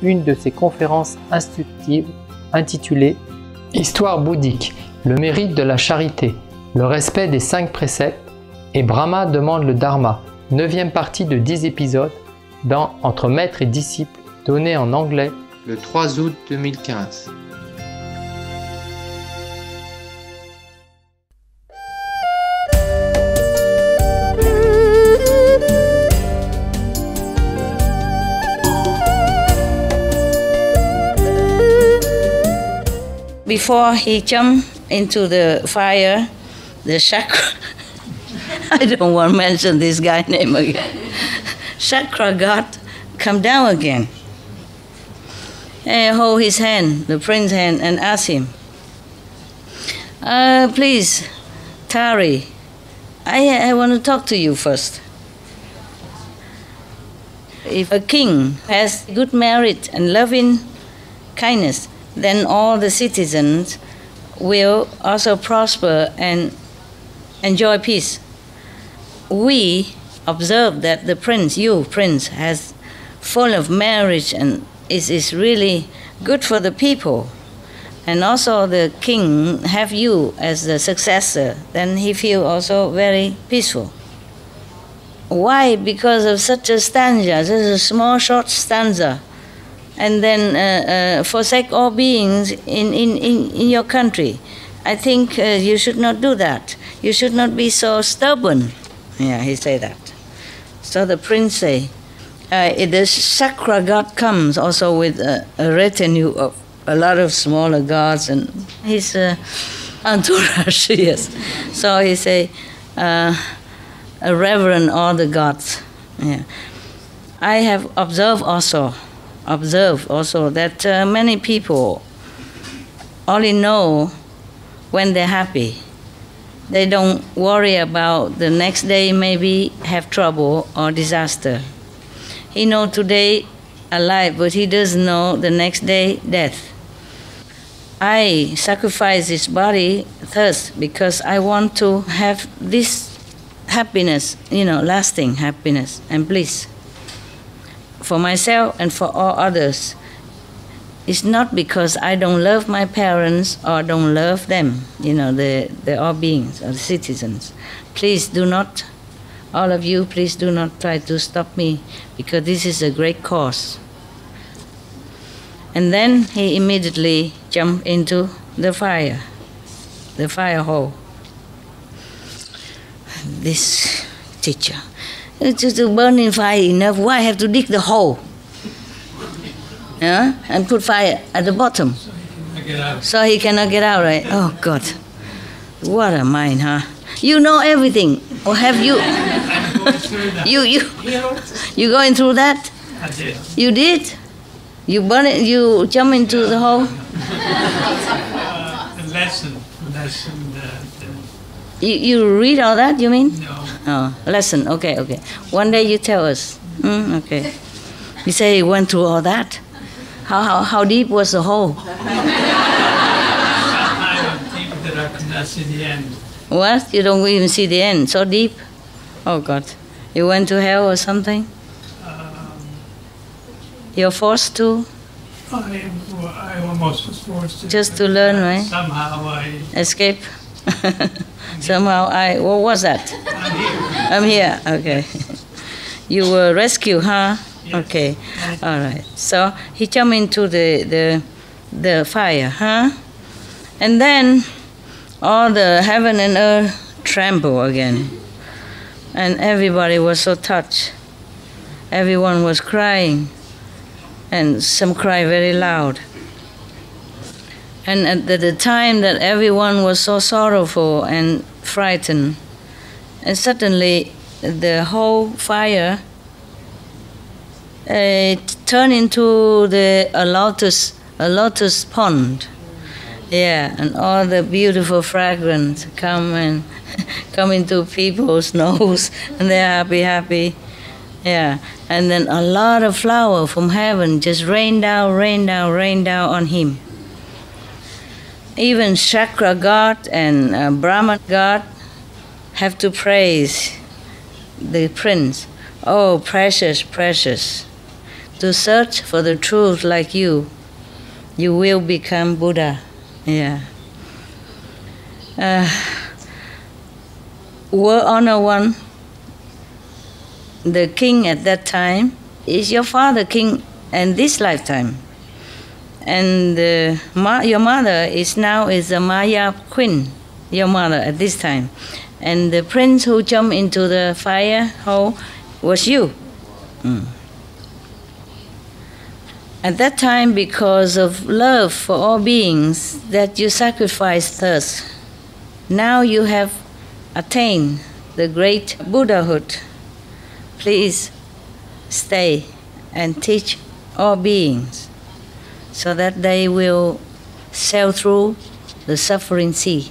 une de ses conférences instructives intitulée « Histoire bouddhique, le mérite de la charité, le respect des 5 préceptes et Brahma demande le Dharma », 9e partie de 10 épisodes dans Entre maître et disciple, donné en anglais le 3 août 2015. Before he jumped into the fire, the Chakra, I don't want to mention this guy's name again, Chakra god come down again and hold his hand, the prince's hand, and ask him, please, Tari, I want to talk to you first. If a king has good merit and loving kindness, then all the citizens will also prosper and enjoy peace. We observe that the prince, you prince, has full of marriage and is really good for the people. And also the king have you as the successor, then he feel also very peaceful. Why? Because of such a stanza, this is a small short stanza, and then forsake all beings in your country. I think you should not do that. You should not be so stubborn. Yeah, he say that. So the prince say, the Chakra god comes also with a retinue of a lot of smaller gods and his entourage, yes. So he say, reverend all the gods. Yeah. I have observed also that many people only know when they're happy. They don't worry about the next day maybe have trouble or disaster. He know today alive, but he doesn't know the next day death. I sacrifice this body first because I want to have this happiness, lasting happiness and bliss for myself and for all others. It's not because I don't love my parents or don't love them, the all beings or the citizens. Please do not, all of you, please do not try to stop me because this is a great cause. And then he immediately jumped into the fire hole. This teacher, it's just a burning fire enough, why I have to dig the hole? And put fire at the bottom. So he cannot get out, right? Oh, God. What a mind, huh? You know everything. Or have you? I'm going through that. You going through that? I did. You did? You burn it, you jump into the hole? The lesson. You read all that, you mean? No. Oh, lesson, okay. One day you tell us. Okay. You say you went through all that. How deep was the hole? I don't think that I could not see the end. What? You don't even see the end? So deep? Oh, God. You went to hell or something? You're forced to? I almost was forced to. Just to learn, right? Somehow I... Escape? Somehow what was that? I'm here. Okay. You were rescued, huh? Yes. Okay. All right. So he jumped into the fire, huh? And then all the heaven and earth tremble again. And everybody was so touched. Everyone was crying. And some cry very loud. And at the time that everyone was so sorrowful and frightened, and suddenly the whole fire turned into a lotus pond. Yeah, and all the beautiful fragrance come into people's nose, and they're happy. Yeah, and then a lot of flower from heaven just rain down on him. Even Chakra god and Brahma god have to praise the prince. Oh, precious, to search for the truth like you will become Buddha. Yeah. World Honor One, the king at that time, is your father king in this lifetime. And your mother is the Maya queen, your mother at this time. And the prince who jumped into the fire hole was you. At that time, because of love for all beings, that you sacrificed thirst. Now you have attained the great Buddhahood. Please stay and teach all beings so that they will sail through the suffering sea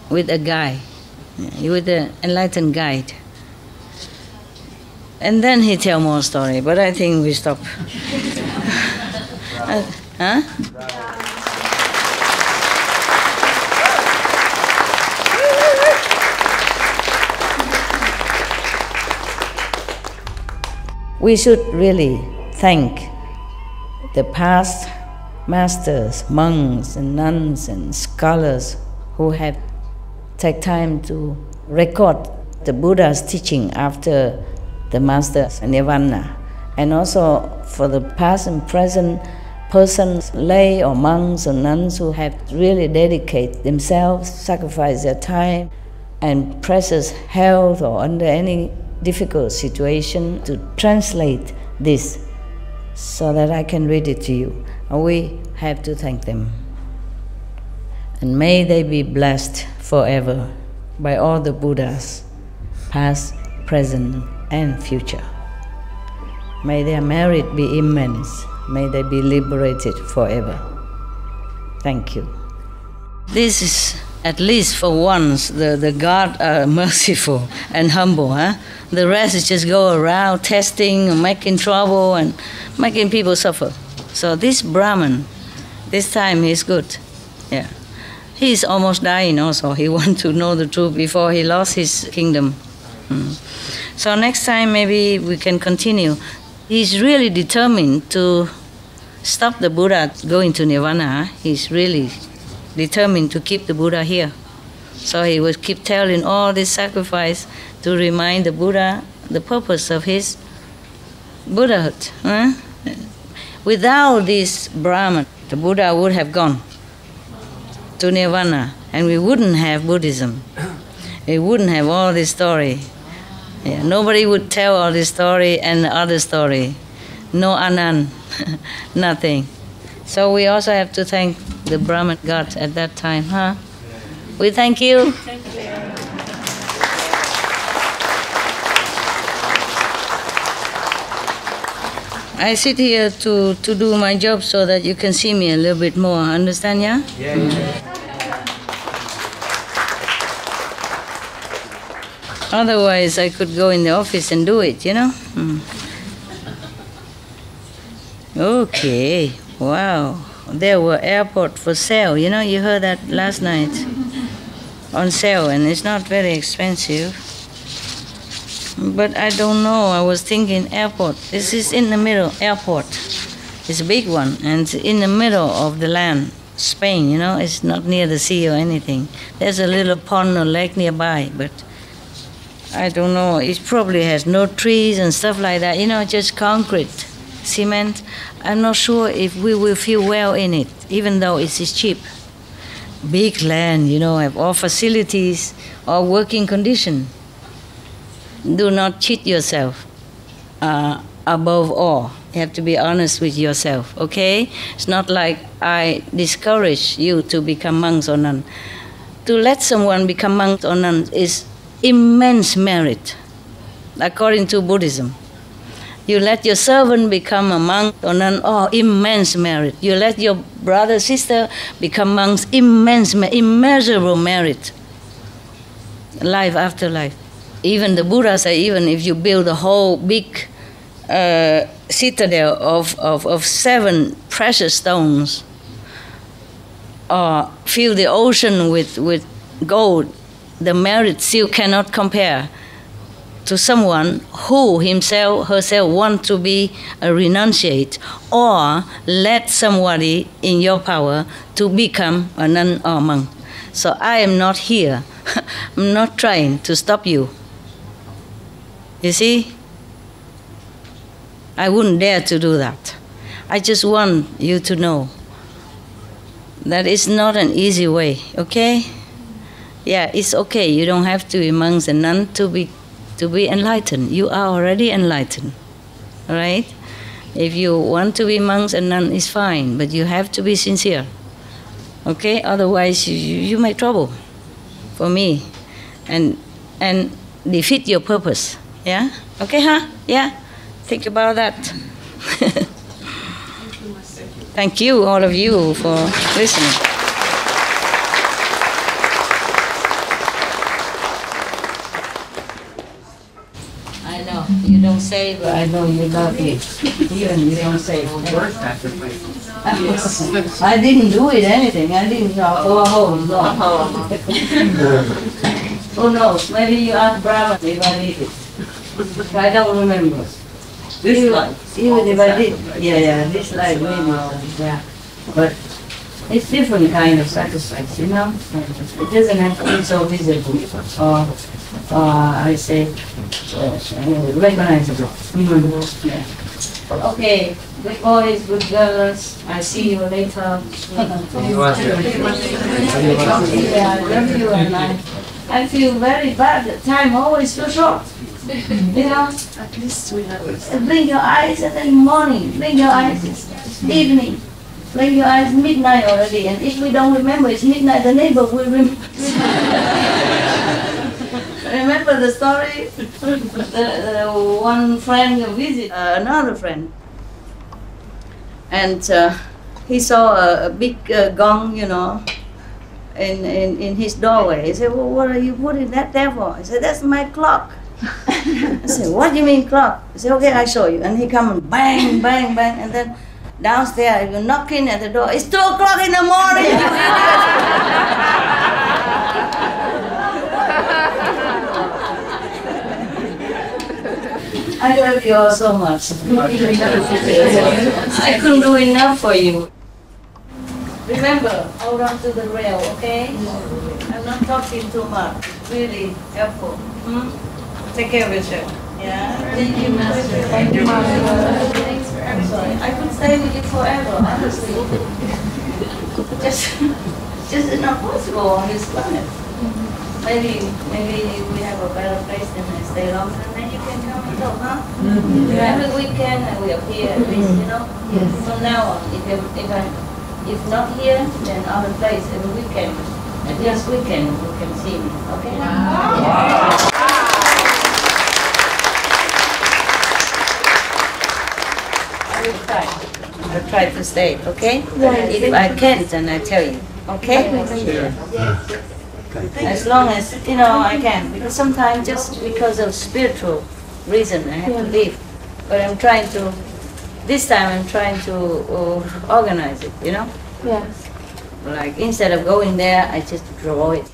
with a guide, with an enlightened guide. And then he tell more story, but I think we stop. Huh? We should really thank the past masters, monks and nuns and scholars who have taken time to record the Buddha's teaching after the master's nirvana, and also for the past and present persons, lay or monks or nuns who have really dedicated themselves, sacrificed their time and precious health or under any difficult situation to translate this so that I can read it to you. And we have to thank them. And may they be blessed forever by all the Buddhas, past, present, and future. May their merit be immense. May they be liberated forever. Thank you. This is, at least for once, the God are merciful and humble. Huh? The rest is just go around testing, making trouble, and making people suffer. So this Brahman, this time he's good. Yeah, he's almost dying also. He wants to know the truth before he lost his kingdom. So next time maybe we can continue. He's really determined to stop the Buddha going to Nirvana. He's really determined to keep the Buddha here. So he will keep telling all this sacrifice to remind the Buddha the purpose of his Buddhahood. Huh? Without this Brahman, the Buddha would have gone to Nirvana, and we wouldn't have Buddhism. We wouldn't have all this story. Yeah, nobody would tell all this story and the other story. No Anand, nothing. So we also have to thank the Brahman God at that time, huh? We thank you. Thank you. I sit here to do my job so that you can see me a little bit more. Understand, yeah? Yeah. Otherwise, I could go in the office and do it, you know? Okay, wow. There were airport for sale, you know, you heard that last night. On sale, and it's not very expensive. But I don't know, I was thinking airport. This is in the middle, airport. It's a big one, and it's in the middle of the land. Spain, you know, it's not near the sea or anything. There's a little pond or lake nearby, but I don't know, it probably has no trees and stuff like that, you know, just concrete, cement. I'm not sure if we will feel well in it, even though it is cheap. Big land, you know, have all facilities, all working condition. Do not cheat yourself, above all. You have to be honest with yourself, okay? It's not like I discourage you to become monks or nuns. To let someone become monk or nun is immense merit, according to Buddhism. You let your servant become a monk or nun, oh, immense merit. You let your brother, sister become monks, immeasurable merit. Life after life. Even the Buddha say, even if you build a whole big citadel of 7 precious stones, or fill the ocean with gold, the merit still cannot compare to someone who herself want to be a renunciate, or let somebody in your power to become a nun or monk. So I am not here. I'm not trying to stop you. You see? I wouldn't dare to do that. I just want you to know that it's not an easy way, okay? Yeah, it's okay. You don't have to be monks and nuns to be enlightened. You are already enlightened, all right? If you want to be monks and nuns, it's fine, but you have to be sincere, okay? Otherwise, you make trouble for me and defeat your purpose, yeah? Okay, huh? Yeah? Think about that. Thank you, all of you, for listening. I know, you don't say, but I know you love it. Even you don't say. I didn't do it anything. I didn't go home. Who knows? Maybe you ask Brahma if I did it. I don't remember. Even if I did, this life maybe, yeah. But it's different kind of sacrifice, you know. It doesn't have to be so visible, or I say, recognizable. Yeah. Okay, good boys, good girls. I see you later. Yeah, I love you, and I feel very bad. The time always so short. You know, at least we have it. Blink your eyes and then morning, blink your eyes, it's evening, blink your eyes, midnight already. And if we don't remember it's midnight, the neighbor will remember. Remember the story? The one friend visit another friend, and he saw a big gong, you know, in his doorway. He said, "Well, what are you putting that there for?" I said, "That's my clock." I said, "What do you mean clock?" I said, "Okay, I show you." And he come and bang, bang, bang, and then downstairs, you're knocking at the door. It's 2 o'clock in the morning. I love you all so much. I couldn't do enough for you. Remember, hold on to the rail, okay? I'm not talking too much. Really helpful. Take care of yourself. Yeah. Thank you, Master. Thank you, Master. Thanks for everything. I'm sorry. I could stay with you forever, honestly. Just not possible on this planet. Maybe we have a better place and I stay longer, and then you can come and talk, huh? Every weekend and we appear at least, you know. Yes. From now on, if not here, then other place every weekend. And this weekend you can see me. Okay? Wow. I'll try to stay, okay? Yes. If I can't, then I tell you, okay? As long as, you know, I can. Because sometimes just because of spiritual reason I have to leave. But I'm trying to, this time I'm trying to organize it, you know? Yes. Like, instead of going there, I just draw it.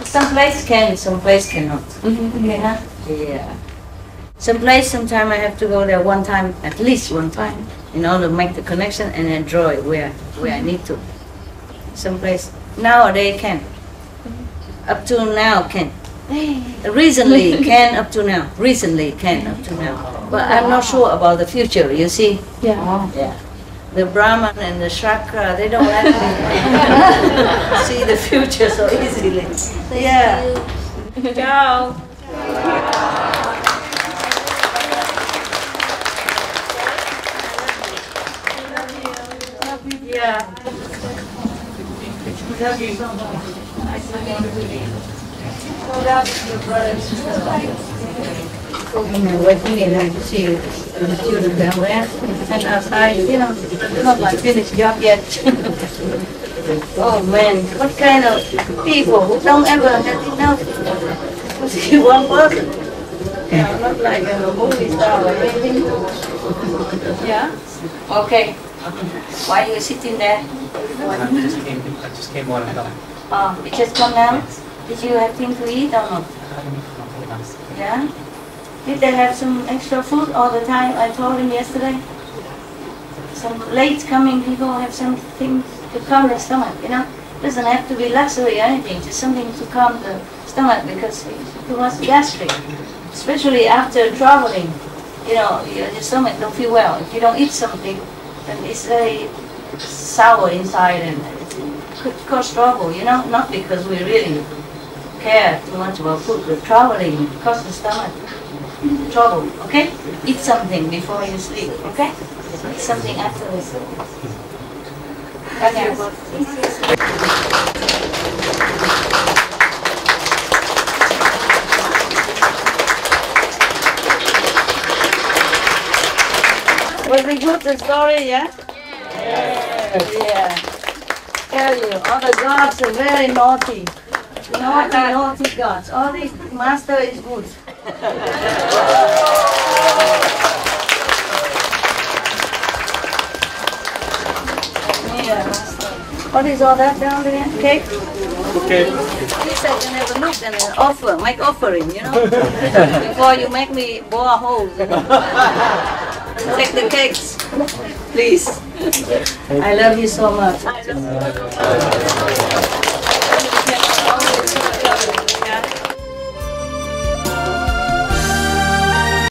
Some place can, some place cannot. Yeah. Some place, sometime I have to go there one time, at least one time, in order to make the connection and then draw it where I need to. Some place nowadays can. Up to now can. Recently can up to now. Recently can up to now. But I'm not sure about the future, you see? Yeah. The Brahman and the Shakra, they don't let me see the future so easily. Yeah. Ciao. Yeah. Love you so much. With me and I see the children down there. And outside, you know, not my finished job yet. Oh man, what kind of people who don't ever have enough to see one person? Yeah, not like a movie star or anything. Yeah? Okay. Why are you sitting there? I just came on and You just come now? Did you have things to eat or not? Yeah? Did they have some extra food all the time? I told him yesterday. Some late coming people have something to calm their stomach, you know? Doesn't have to be luxury or anything, just something to calm the stomach because it's too much gastric. Especially after traveling, you know, your stomach don't feel well. If you don't eat something, then it's very sour inside and it could cause trouble, you know? Not because we really care too much about food, but traveling causes stomach trouble, okay? Eat something before you sleep, okay? Eat something after the sleep. Was it good, the story, yeah? Yeah. Tell you, all the gods are very naughty. Naughty gods. All this master is good. Yeah, master. What is all that down there? Cake? Okay. He said you never looked and then make offering, you know? Before you make me bore holes. Take the cakes, please. I love you so much.